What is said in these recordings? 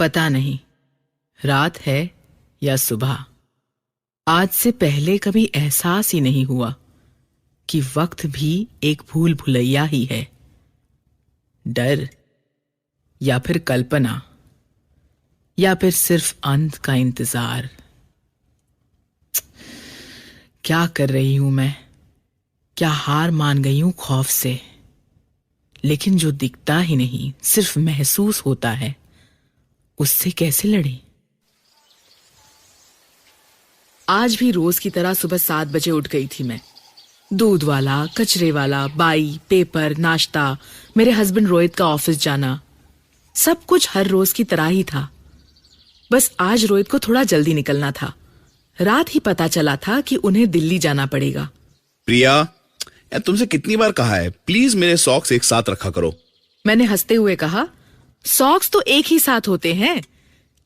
पता नहीं रात है या सुबह, आज से पहले कभी एहसास ही नहीं हुआ कि वक्त भी एक भूल भुलैया ही है। डर या फिर कल्पना या फिर सिर्फ अंत का इंतजार। क्या कर रही हूं मैं? क्या हार मान गई हूं खौफ से? लेकिन जो दिखता ही नहीं, सिर्फ महसूस होता है, उससे कैसे लड़े? आज भी रोज की तरह सुबह 7 बजे उठ गई थी मैं। दूध वाला, कचरे वाला, बाई, पेपर, नाश्ता, मेरे हस्बैंड रोहित का ऑफिस जाना, सब कुछ हर रोज की तरह ही था। बस आज रोहित को थोड़ा जल्दी निकलना था। रात ही पता चला था कि उन्हें दिल्ली जाना पड़ेगा। प्रिया, यार तुमसे कितनी बार कहा है, प्लीज मेरे सॉक्स एक साथ रखा करो। मैंने हंसते हुए कहा, सॉक्स तो एक ही साथ होते हैं,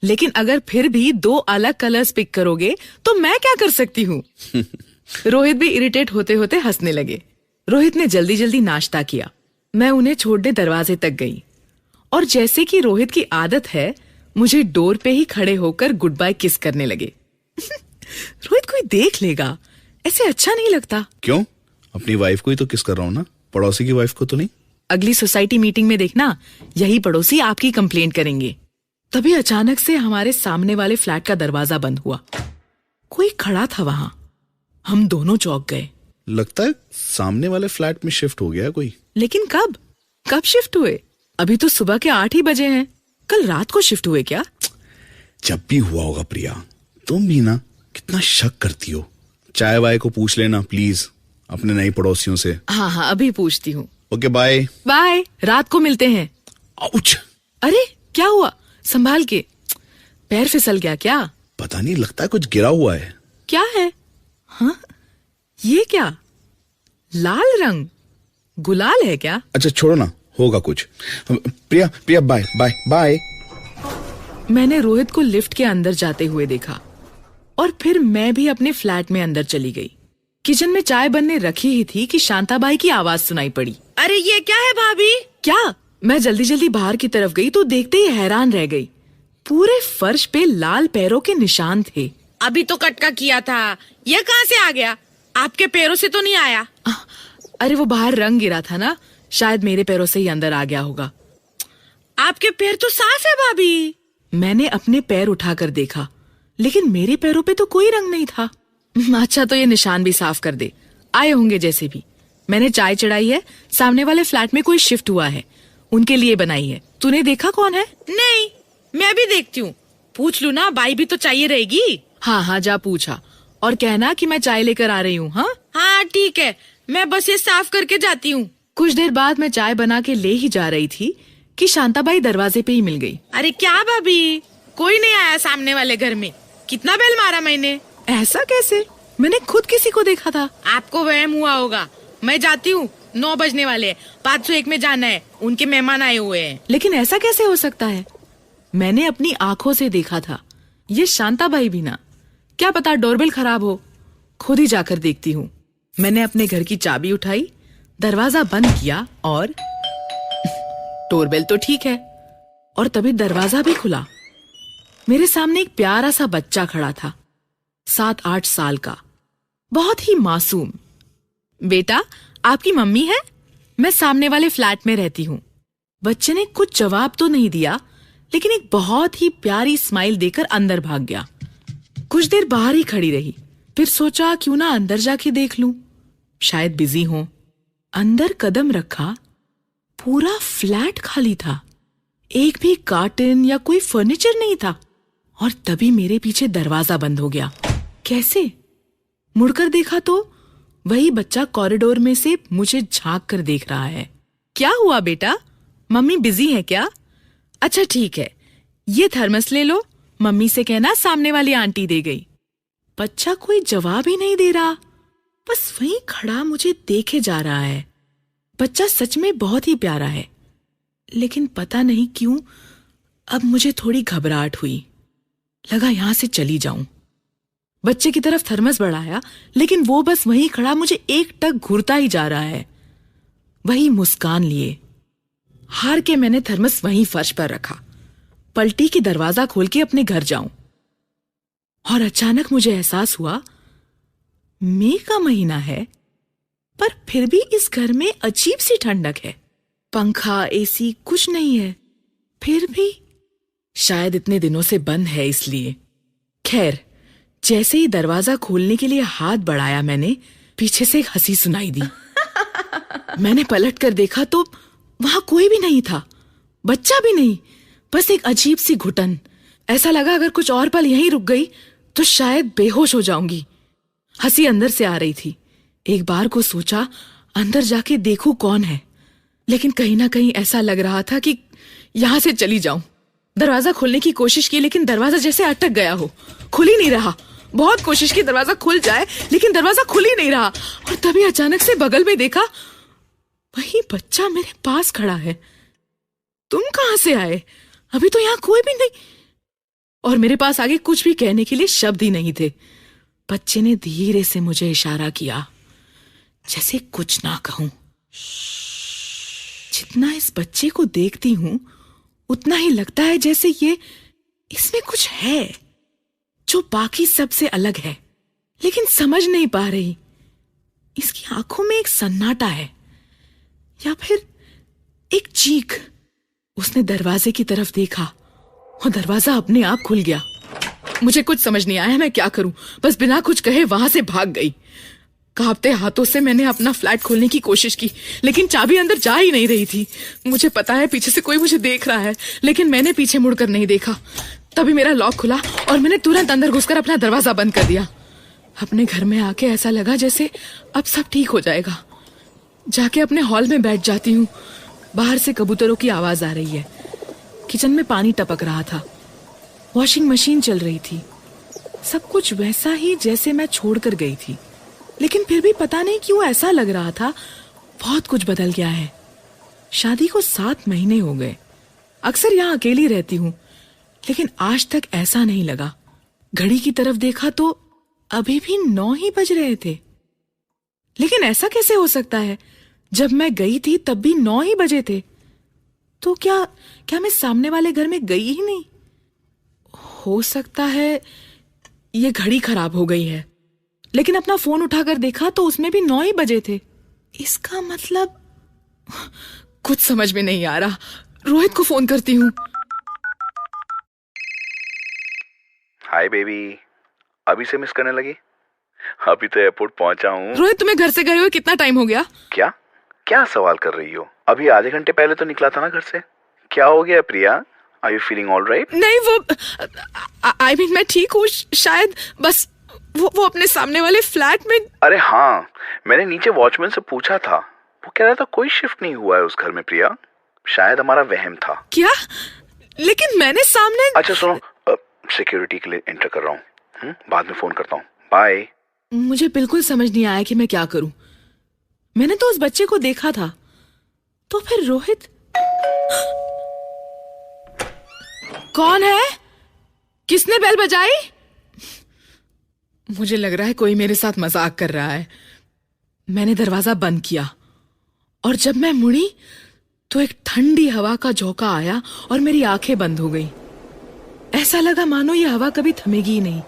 लेकिन अगर फिर भी 2 अलग कलर्स पिक करोगे तो मैं क्या कर सकती हूँ? रोहित भी इरिटेट होते होते हंसने लगे। रोहित ने जल्दी जल्दी नाश्ता किया। मैं उन्हें छोड़ने दरवाजे तक गई और जैसे कि रोहित की आदत है, मुझे डोर पे ही खड़े होकर गुड बाय किस करने लगे। रोहित कोई देख लेगा, ऐसे अच्छा नहीं लगता। क्यों? अपनी वाइफ को ही तो किस कर रहा हूँ ना, पड़ोसी की वाइफ को तो नहीं। अगली सोसाइटी मीटिंग में देखना, यही पड़ोसी आपकी कंप्लेंट करेंगे। तभी अचानक से हमारे सामने वाले फ्लैट का दरवाजा बंद हुआ। कोई खड़ा था वहां। हम दोनों चौंक गए। लगता है सामने वाले फ्लैट में शिफ्ट हो गया कोई। लेकिन कब शिफ्ट हुए? अभी तो सुबह के 8 ही बजे हैं। कल रात को शिफ्ट हुए क्या? जब भी हुआ होगा प्रिया, तुम भी ना कितना शक करती हो। चाय वाय को पूछ लेना प्लीज अपने नए पड़ोसियों से। हाँ, अभी पूछती हूँ। ओके, बाय बाय, रात को मिलते हैं। आउच! अरे क्या हुआ? संभाल के, पैर फिसल गया क्या? पता नहीं, लगता है कुछ गिरा हुआ है। क्या है? हाँ, ये क्या? लाल रंग, गुलाल है क्या? अच्छा छोड़ो ना, होगा कुछ। प्रिया बाय बाय बाय। मैंने रोहित को लिफ्ट के अंदर जाते हुए देखा और फिर मैं भी अपने फ्लैट में अंदर चली गई। किचन में चाय बनने रखी ही थी कि शांताबाई की आवाज सुनाई पड़ी। अरे ये क्या है भाभी? क्या? मैं जल्दी जल्दी बाहर की तरफ गई तो देखते ही हैरान रह गई। पूरे फर्श पे लाल पैरों के निशान थे। अभी तो कटका किया था, ये कहाँ से आ गया? आपके पैरों से तो नहीं आया? अरे वो बाहर रंग गिरा था ना, शायद मेरे पैरों से ही अंदर आ गया होगा। आपके पैर तो साफ है भाभी। मैंने अपने पैर उठाकर देखा, लेकिन मेरे पैरों पे तो कोई रंग नहीं था। अच्छा तो ये निशान भी साफ कर दे, आए होंगे जैसे भी। मैंने चाय चढ़ाई है, सामने वाले फ्लैट में कोई शिफ्ट हुआ है, उनके लिए बनाई है। तूने देखा कौन है? नहीं, मैं भी देखती हूँ। पूछ लूँ ना, बाई भी तो चाहिए रहेगी। हाँ, जा पूछा और कहना कि मैं चाय लेकर आ रही हूँ। हाँ ठीक है, मैं बस ये साफ करके जाती हूँ। कुछ देर बाद मैं चाय बना के ले ही जा रही थी कि शांताबाई दरवाजे पे ही मिल गई। अरे क्या भाभी, कोई नहीं आया सामने वाले घर में? कितना बेल मारा मैंने। ऐसा कैसे? मैंने खुद किसी को देखा था। आपको वहम हुआ होगा। मैं जाती हूँ, 9 बजने वाले हैं, 501 में जाना है, उनके मेहमान आए हुए हैं। लेकिन ऐसा कैसे हो सकता है? मैंने अपनी आंखों से देखा था। ये शांताबाई भी ना, क्या पता डोरबेल खराब हो। खुद ही जाकर देखती हूँ। मैंने अपने घर की चाबी उठाई, दरवाजा बंद किया और डोरबेल तो ठीक है, और तभी दरवाजा भी खुला। मेरे सामने एक प्यारा सा बच्चा खड़ा था, 7-8 साल का, बहुत ही मासूम। बेटा, आपकी मम्मी है? मैं सामने वाले फ्लैट में रहती हूँ। बच्चे ने कुछ जवाब तो नहीं दिया, लेकिन एक बहुत ही प्यारी स्माइल देकर अंदर भाग गया। कुछ देर बाहर ही खड़ी रही, फिर सोचा क्यों ना अंदर जाके देख लूं, शायद बिजी हो। अंदर कदम रखा, पूरा फ्लैट खाली था, एक भी कार्टन या कोई फर्नीचर नहीं था। और तभी मेरे पीछे दरवाजा बंद हो गया। कैसे? मुड़कर देखा तो वही बच्चा कॉरिडोर में से मुझे झांक कर देख रहा है। क्या हुआ बेटा, मम्मी बिजी है क्या? अच्छा ठीक है, ये थर्मस ले लो, मम्मी से कहना सामने वाली आंटी दे गई। बच्चा कोई जवाब ही नहीं दे रहा, बस वहीं खड़ा मुझे देखे जा रहा है। बच्चा सच में बहुत ही प्यारा है, लेकिन पता नहीं क्यों अब मुझे थोड़ी घबराहट हुई। लगा यहां से चली जाऊं। बच्चे की तरफ थर्मस बढ़ाया, लेकिन वो बस वहीं खड़ा मुझे एकटक घूरता ही जा रहा है। वही मुस्कान लिए हार के मैंने थर्मस वहीं फर्श पर रखा। पलटी कि दरवाजा खोल के अपने घर जाऊं। और अचानक मुझे एहसास हुआ, मई का महीना है पर फिर भी इस घर में अजीब सी ठंडक है। पंखा, एसी कुछ नहीं है, फिर भी शायद इतने दिनों से बंद है इसलिए। खैर, जैसे ही दरवाजा खोलने के लिए हाथ बढ़ाया मैंने, पीछे से एक हंसी सुनाई दी। मैंने पलट कर देखा तो वहां कोई भी नहीं था, बच्चा भी नहीं, बस एक अजीब सी घुटन। ऐसा लगा अगर कुछ और पल यहीं रुक गई तो शायद बेहोश हो जाऊंगी। हंसी अंदर से आ रही थी। एक बार को सोचा अंदर जाके देखूं कौन है, लेकिन कहीं ना कहीं ऐसा लग रहा था कि यहां से चली जाऊं। दरवाजा खोलने की कोशिश की, लेकिन दरवाजा जैसे अटक गया हो, खुल ही नहीं रहा। बहुत कोशिश की दरवाजा खुल जाए, लेकिन दरवाजा खुल ही नहीं रहा। और तभी अचानक से बगल में देखा, वही बच्चा मेरे पास खड़ा है। तुम कहां से आए? अभी तो यहां कोई भी नहीं। और मेरे पास आगे कुछ भी कहने के लिए शब्द ही नहीं थे। बच्चे ने धीरे से मुझे इशारा किया, जैसे कुछ ना कहूं। जितना इस बच्चे को देखती हूं, उतना ही लगता है जैसे इसमें कुछ है जो बाकी सबसे अलग है, लेकिन समझ नहीं पा रही। इसकी आंखों में एक सन्नाटा है या फिर एक चीख। उसने दरवाजे की तरफ देखा और दरवाजा अपने आप खुल गया। मुझे कुछ समझ नहीं आया मैं क्या करूं, बस बिना कुछ कहे वहां से भाग गई। कांपते हाथों से मैंने अपना फ्लैट खोलने की कोशिश की, लेकिन चाबी अंदर जा ही नहीं रही थी। मुझे पता है पीछे से कोई मुझे देख रहा है, लेकिन मैंने पीछे मुड़कर नहीं देखा। तभी मेरा लॉक खुला और मैंने तुरंत अंदर घुसकर अपना दरवाजा बंद कर दिया। अपने घर में आके ऐसा लगा जैसे अब सब ठीक हो जाएगा। जाके अपने हॉल में बैठ जाती हूँ। बाहर से कबूतरों की आवाज आ रही है। किचन में पानी टपक रहा था। वॉशिंग मशीन चल रही थी। सब कुछ वैसा ही जैसे मैं छोड़कर गई थी, लेकिन फिर भी पता नहीं क्यों ऐसा लग रहा था बहुत कुछ बदल गया है। शादी को 7 महीने हो गए। अक्सर यहाँ अकेली रहती हूँ, लेकिन आज तक ऐसा नहीं लगा। घड़ी की तरफ देखा तो अभी भी 9 ही बज रहे थे। लेकिन ऐसा कैसे हो सकता है? जब मैं गई थी तब भी 9 ही बजे थे। तो क्या मैं सामने वाले घर में गई ही नहीं? हो सकता है ये घड़ी खराब हो गई है, लेकिन अपना फोन उठाकर देखा तो उसमें भी 9 ही बजे थे। इसका मतलब कुछ समझ में नहीं आ रहा। रोहित को फोन करती हूँ। हाय बेबी, अभी से मिस करने लगी? अभी तो एयरपोर्ट पहुंचा हूँ। रोहित, तुम्हें घर से गए हुए कितना टाइम हो गया? क्या सवाल कर रही हो? अभी आधे घंटे पहले तो निकला था ना घर से। क्या हो गया Priya? Are you feeling all right? नहीं, वो मैं ठीक हूँ शायद। बस वो अपने सामने वाले फ्लैट में। अरे हाँ, मैंने नीचे वॉचमैन से पूछा था। वो कह रहा था कोई शिफ्ट नहीं हुआ है उस घर में प्रिया। शायद हमारा वहम था। क्या? लेकिन मैंने सामने। अच्छा सुनो, सिक्योरिटी के लिए एंटर कर रहा हूँ। बाद में फोन करता हूँ। बाय। मुझे बिल्कुल समझ नहीं आया कि मैं क्या करूं। मैंने तो उस बच्चे को देखा था, तो फिर रोहित कौन है? किसने बेल बजाई? मुझे लग रहा है कोई मेरे साथ मजाक कर रहा है। मैंने दरवाजा बंद किया और जब मैं मुड़ी तो एक ठंडी हवा का झोंका आया और मेरी आंखें बंद हो गई। ऐसा लगा मानो ये हवा कभी थमेगी ही नहीं।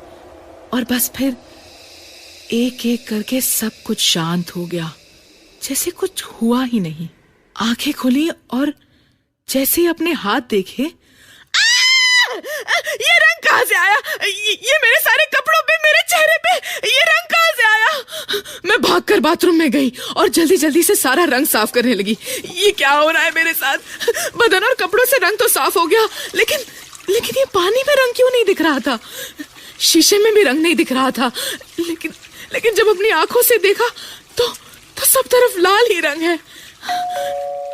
और बस फिर एक एक करके सब कुछ शांत हो गया, जैसे कुछ हुआ ही नहीं। आंखें खुली और जैसे ही अपने हाथ देखे, ये रंग कहां से आया? ये मेरे सारे कपड़ों पे, मेरे चेहरे पे ये रंग कहां से आया? मैं भागकर बाथरूम में गई और जल्दी जल्दी से सारा रंग साफ करने लगी। ये क्या हो रहा है मेरे साथ? बदन और कपड़ों से रंग तो साफ हो गया, लेकिन ये पानी में रंग क्यों नहीं दिख रहा था? शीशे में भी रंग नहीं दिख रहा था, लेकिन जब अपनी आंखों से देखा तो सब तरफ लाल ही रंग है।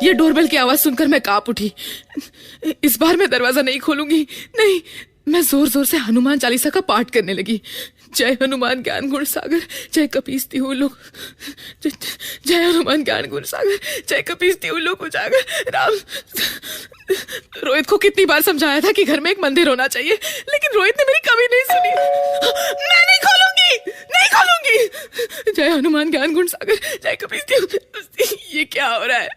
ये डोरबेल की आवाज सुनकर मैं कांप उठी। इस बार मैं दरवाजा नहीं खोलूंगी। नहीं, मैं जोर जोर से हनुमान चालीसा का पाठ करने लगी। जय हनुमान ज्ञान गुण सागर, जय कपीसती हूँ लोग, जय हनुमान ज्ञान गुण सागर, जय कपीसती हूँ लोग उजागर। राम। रोहित को कितनी बार समझाया था कि घर में एक मंदिर होना चाहिए, लेकिन रोहित ने मेरी कभी नहीं सुनी। मैं नहीं खोलूंगी। जय हनुमान ज्ञान गुण सागर, जय कपीसती हूँ। ये क्या हो रहा है?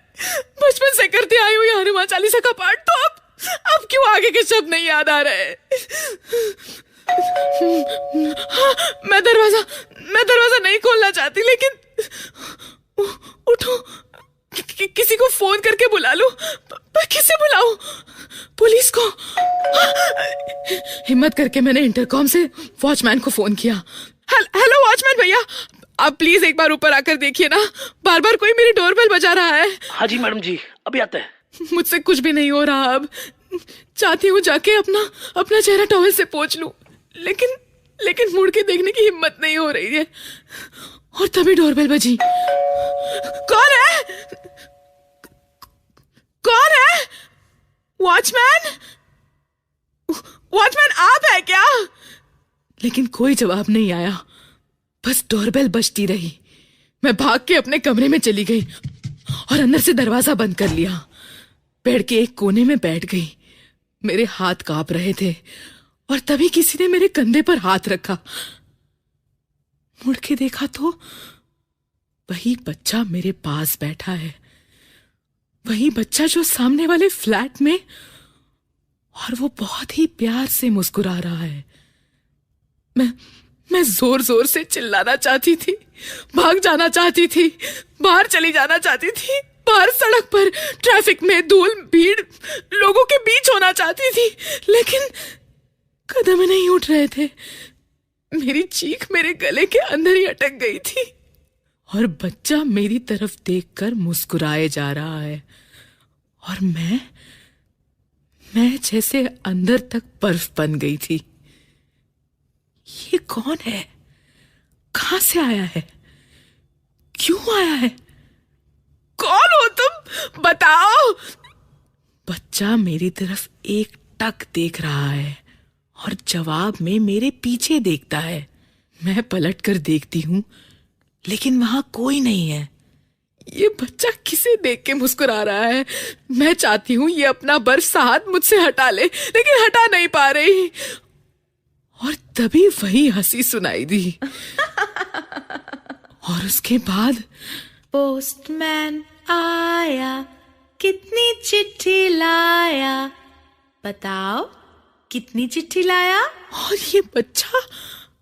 बचपन से करते आई हुई हनुमान चालीसा का पाठ तो अब क्यों आगे के शब्द नहीं याद आ रहे? हाँ, मैं दरवाजा नहीं खोलना चाहती, लेकिन उठो, किसी को फोन करके बुला लूं। पर किसे बुलाऊं? पुलिस को? हिम्मत करके मैंने इंटरकॉम से वॉचमैन को फोन किया। हेलो वॉचमैन भैया, आप प्लीज एक बार ऊपर आकर देखिए ना, बार बार कोई मेरी डोरबेल बजा रहा है। हाँ जी मैडम जी, अभी आते हैं। मुझसे कुछ भी नहीं हो रहा। अब चाहती हूँ जाके अपना चेहरा टॉवेल से पोंछ लूं, लेकिन मुड़ के देखने की हिम्मत नहीं हो रही है। और तभी डोरबेल बजी। कौन है? वॉचमैन आप है क्या? लेकिन कोई जवाब नहीं आया, बस डोरबेल बजती रही। मैं भाग के अपने कमरे में चली गई और अंदर से दरवाजा बंद कर लिया। बेड के एक कोने में बैठ गई। मेरे हाथ कांप रहे थे और तभी किसी ने मेरे कंधे पर हाथ रखा। मुड़ के देखा तो वही बच्चा मेरे पास बैठा है, वही बच्चा जो सामने वाले फ्लैट में, और वो बहुत ही प्यार से मुस्कुरा रहा है। मैं जोर जोर से चिल्लाना चाहती थी, भाग जाना चाहती थी, बाहर चली जाना चाहती थी, बाहर सड़क पर ट्रैफिक में धूल भीड़ लोगों के बीच होना चाहती थी, लेकिन कदम नहीं उठ रहे थे। मेरी चीख मेरे गले के अंदर ही अटक गई थी और बच्चा मेरी तरफ देखकर मुस्कुराए जा रहा है और मैं जैसे अंदर तक बर्फ बन गई थी। ये कौन है? कहां से आया है? क्यों आया है? कौन हो तुम? बताओ। बच्चा मेरी तरफ एक टक देख रहा है और जवाब में मेरे पीछे देखता है। मैं पलट कर देखती हूं, लेकिन वहां कोई नहीं है। ये बच्चा किसे देख के मुस्कुरा रहा है? मैं चाहती हूं ये अपना बर्फ हाथ मुझसे हटा ले, लेकिन हटा नहीं पा रही। और तभी वही हंसी सुनाई दी। और उसके बाद पोस्टमैन आया, कितनी चिट्ठी लाया, बताओ कितनी चिट्ठी लाया? और ये बच्चा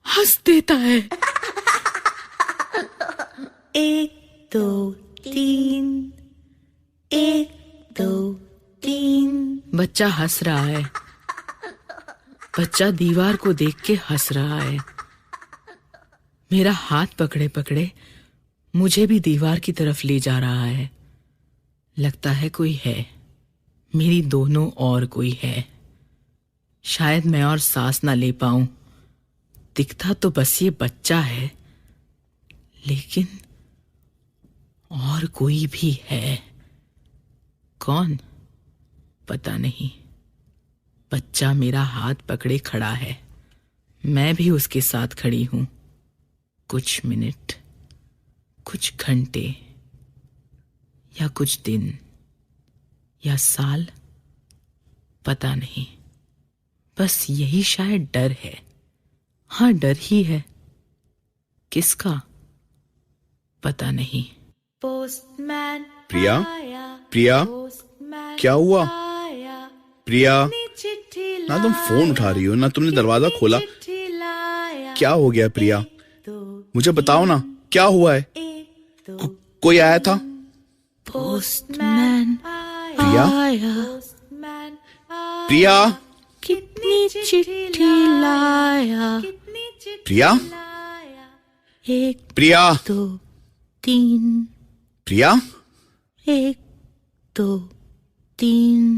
हंस देता है। 1 2 3, 1 2 3। बच्चा हंस रहा है। बच्चा दीवार को देख के हंस रहा है। मेरा हाथ पकड़े पकड़े मुझे भी दीवार की तरफ ले जा रहा है। लगता है कोई है, मेरी दोनों और कोई है। शायद मैं और सांस ना ले पाऊं। दिखता तो बस ये बच्चा है, लेकिन और कोई भी है। कौन? पता नहीं। बच्चा मेरा हाथ पकड़े खड़ा है, मैं भी उसके साथ खड़ी हूं। कुछ मिनट, कुछ घंटे, या कुछ दिन, या साल, पता नहीं। बस यही शायद डर है। हाँ, डर ही है। किसका? पता नहीं। पोस्टमैन प्रिया? आया, प्रिया? पोस्टमैन क्या हुआ? आया, प्रिया, चिट्ठी ना तुम फोन उठा रही हो ना तुमने दरवाजा खोला। चिट्ठी लाया, क्या हो गया प्रिया? 2 मुझे बताओ ना, क्या हुआ है? 1 2। कोई आया था? पोस्टमैन प्रिया? आया, पोस्टमैन आया, प्रिया? कितनी चिट्ठी लाया, कितनी चिट्ठी प्रिया? लाया, 1 प्रिया? 2 3, प्रिया? 1 2 3।